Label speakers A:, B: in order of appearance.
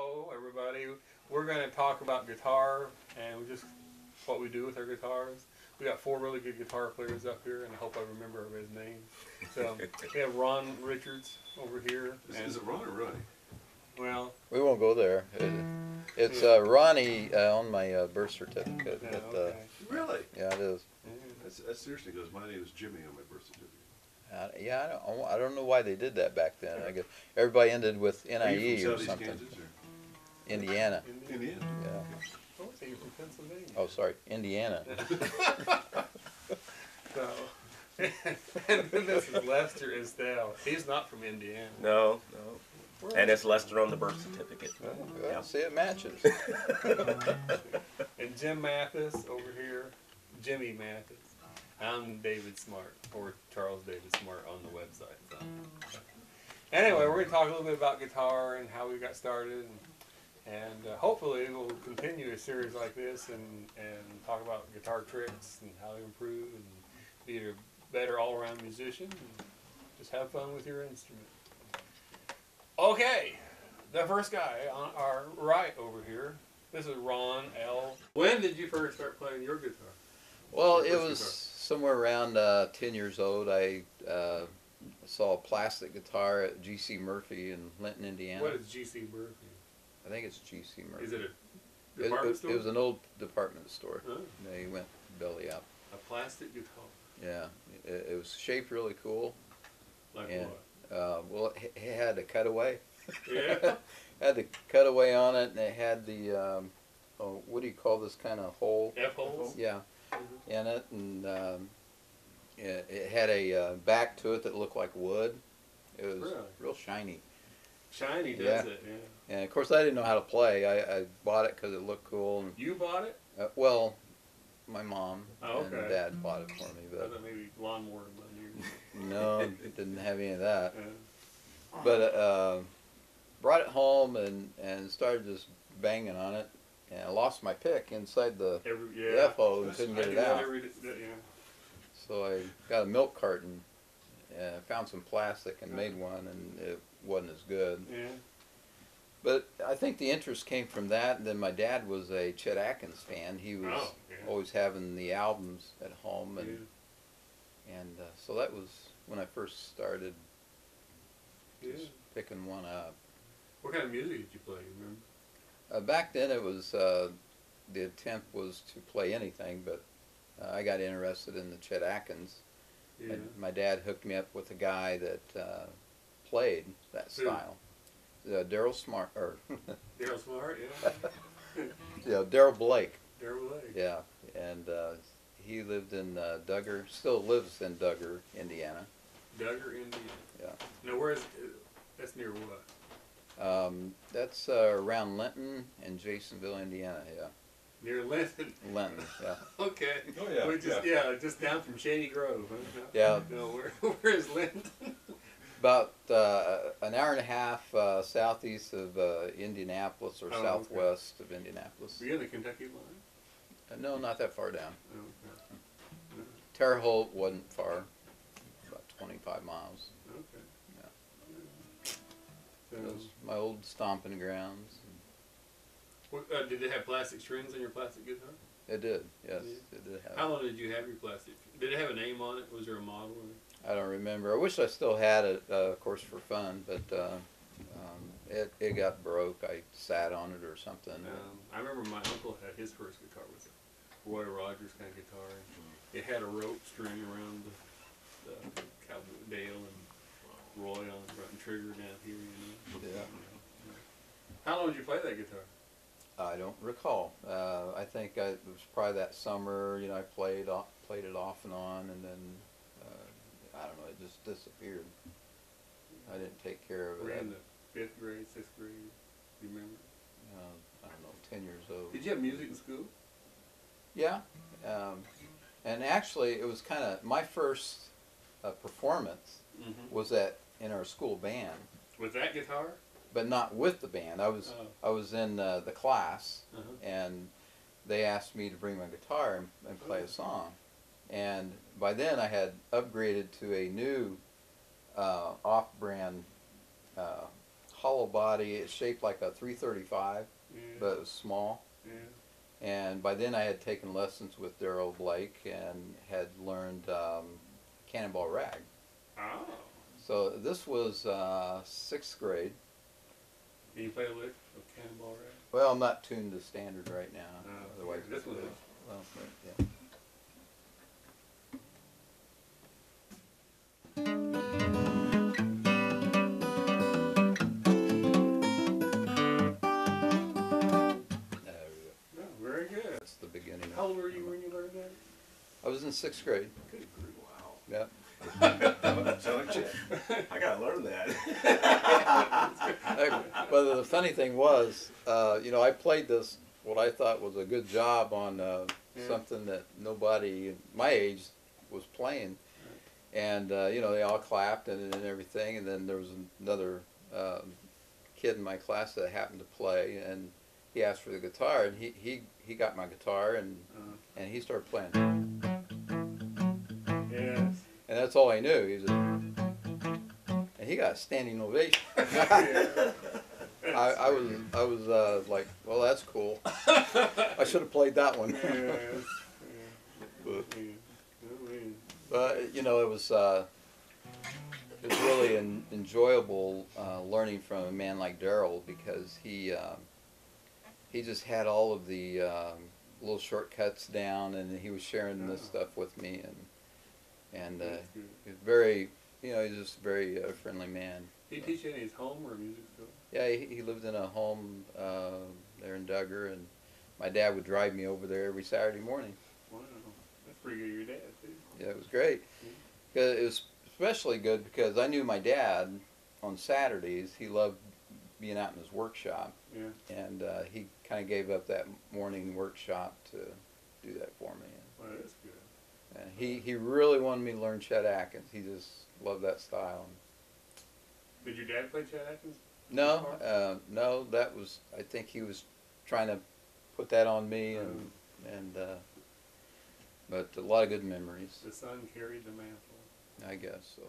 A: Hello, everybody. We're going to talk about guitar and just what we do with our guitars. We got 4 really good guitar players up here, and I hope I remember everybody's name. So we have Ron Richards over here.
B: Is it Ron or Ronnie?
A: Well,
C: we won't go there. It's Ronnie on my birth certificate.
A: Yeah,
C: but,
A: okay.
B: Really?
C: Yeah, it is.
B: That seriously goes. My name is Jimmy on my birth certificate.
C: Yeah, I don't know why they did that back then. I guess everybody ended with
B: Are
C: NIE
B: you from
C: or
B: Southeast
C: something.
B: Kansas or
C: Indiana.
B: Indiana?
C: Yeah.
A: I would say you're from Pennsylvania.
C: Oh, sorry, Indiana.
A: So, and then this is Lester Estelle. He's not from Indiana.
D: No. And it's Lester on the birth certificate.
C: Well,
D: Yeah.
C: see, it matches.
A: And Jim Mathis over here. Jimmy Mathis. I'm David Smart, or Charles David Smart on the website. So. Anyway, we're going to talk a little bit about guitar and how we got started. And hopefully we'll continue a series like this and talk about guitar tricks and how to improve and be a better all-around musician and just have fun with your instrument. Okay, the first guy on our right over here, this is Ron L. When did you first start playing your guitar?
C: Well,
A: Your
C: it
A: first
C: was
A: guitar?
C: somewhere around 10 years old. I saw a plastic guitar at G.C. Murphy in Linton, Indiana.
A: What is G.C. Murphy?
C: I think it's G.C. Murphy.
A: Is it a department store?
C: It was an old department store.
A: Oh,
C: They went belly up.
A: a plastic guitar.
C: Yeah, it was shaped really cool.
A: Like
C: And,
A: what?
C: well, it had a cutaway.
A: Yeah.
C: Had the cutaway on it, and it had the what do you call this kind of hole?
A: F-holes?
C: Yeah,
A: Mhm.
C: in it, and it had a back to it that looked like wood. It was
A: Really?
C: real shiny.
A: Shiny does
C: Yeah.
A: it, yeah.
C: And of course, I didn't know how to play. I bought it because it looked cool. And
A: You bought it?
C: well, my mom
A: Oh,
C: and
A: okay.
C: dad bought it for me,
A: I
C: but
A: thought maybe lawnmower money.
C: no, it didn't have any of that.
A: Yeah.
C: But brought it home and started just banging on it, and I lost my pick inside the
A: Yeah.
C: F-hole and couldn't
A: I
C: get
A: do
C: it
A: that
C: out.
A: yeah.
C: So I got a milk carton, found some plastic and made one, and it wasn't as good.
A: Yeah.
C: But I think the interest came from that, and then my dad was a Chet Atkins fan. He was
A: Oh, yeah.
C: always having the albums at home, and
A: Yeah.
C: so that was when I first started
A: Yeah.
C: just picking one up.
A: What kind of music did you play? You remember?
C: Back then it was, the attempt was to play anything, but I got interested in the Chet Atkins.
A: Yeah.
C: My dad hooked me up with a guy that played that
A: Who?
C: style. Daryl Smart, or
A: Daryl Smart, yeah.
C: yeah, Daryl Blake.
A: Daryl Lake.
C: Yeah, and he lived in Duggar, still lives in Duggar, Indiana.
A: Duggar, Indiana.
C: Yeah.
A: Now, where's that's near what?
C: That's around Linton and Jasonville, Indiana. Yeah,
A: Near Linton.
C: Linton. Yeah.
A: Okay.
B: Oh, yeah,
A: We just, just down from Shady Grove. Huh?
C: Yeah.
A: No, where is Linton?
C: About an hour and a half southeast of Indianapolis, or
A: Oh, okay.
C: southwest of Indianapolis.
A: Were you in the Kentucky line?
C: No, not that far down.
A: Oh, okay.
C: Terre Haute wasn't far, about 25 miles.
A: Okay.
C: Yeah.
A: So,
C: It was my old stomping grounds.
A: did it have plastic strings on your plastic guitar?
C: It did, yes,
A: Yeah.
C: it did have.
A: How long did you have your plastic? Did it have a name on it? Was there a model?
C: I don't remember. I wish I still had it, of course, for fun, but it got broke. I sat on it or something.
A: I remember my uncle had his first guitar was a Roy Rogers kind of guitar. And it had a rope string around the cowboy Dale and Roy on the front and Trigger down here. You know?
C: Yeah.
A: How long did you play that guitar?
C: I don't recall. I think it was probably that summer. You know, I played it off and on, and then I don't know. It just disappeared. I didn't take care of
A: Were you
C: it.
A: in the 5th grade, 6th grade? Do you remember?
C: I don't know, 10 years old.
A: Did you have music in school?
C: Yeah, and actually, it was kind of my first performance was in our school band,
A: With that guitar?
C: but not with the band. I was in the class, and they asked me to bring my guitar and play a song, and by then I had upgraded to a new off-brand hollow body. It's shaped like a 335,
A: Yeah.
C: but it was small.
A: Yeah.
C: And by then I had taken lessons with Daryl Blake and had learned Cannonball Rag.
A: Oh.
C: So this was 6th grade.
A: Can you play a lick of Cannonball Rag?
C: Well, I'm not tuned to standard right now.
A: Oh,
C: Otherwise,
A: this
C: it
A: one
C: would.
A: is.
C: Well, yeah. There we go.
A: Oh, very good.
C: That's the beginning.
A: How old were you when you learned that?
C: I was in 6th grade.
A: Good grief. Wow.
C: Yep.
B: Sound like Chad.
D: I gotta learn that.
C: But the funny thing was, I played this, what I thought was a good job on something that nobody my age was playing. And, they all clapped and everything. And then there was another kid in my class that happened to play. And he asked for the guitar. And he got my guitar and he started playing.
A: Yes.
C: And that's all I knew. He was and he got a standing ovation. I was like, well, that's cool. I should have played that one.
A: Yes.
C: But it was really enjoyable learning from a man like Daryl, because he just had all of the little shortcuts down, and he was sharing this stuff with me, and he was very, he's just a very friendly man.
A: Did he teach you in his home or music school?
C: Yeah, he lived in a home there in Duggar, and my dad would drive me over there every Saturday morning.
A: Wow, that's pretty good of your dad too.
C: Yeah, it was great. It was especially good because I knew my dad on Saturdays. He loved being out in his workshop,
A: Yeah.
C: and he kind of gave up that morning workshop to do that for me.
A: Well, that's good.
C: And he really wanted me to learn Chet Atkins. He just loved that style.
A: Did your dad play Chet Atkins?
C: No, that was, I think he was trying to put that on me, but a lot of good memories,
A: The son carried the mantle.
C: I guess so.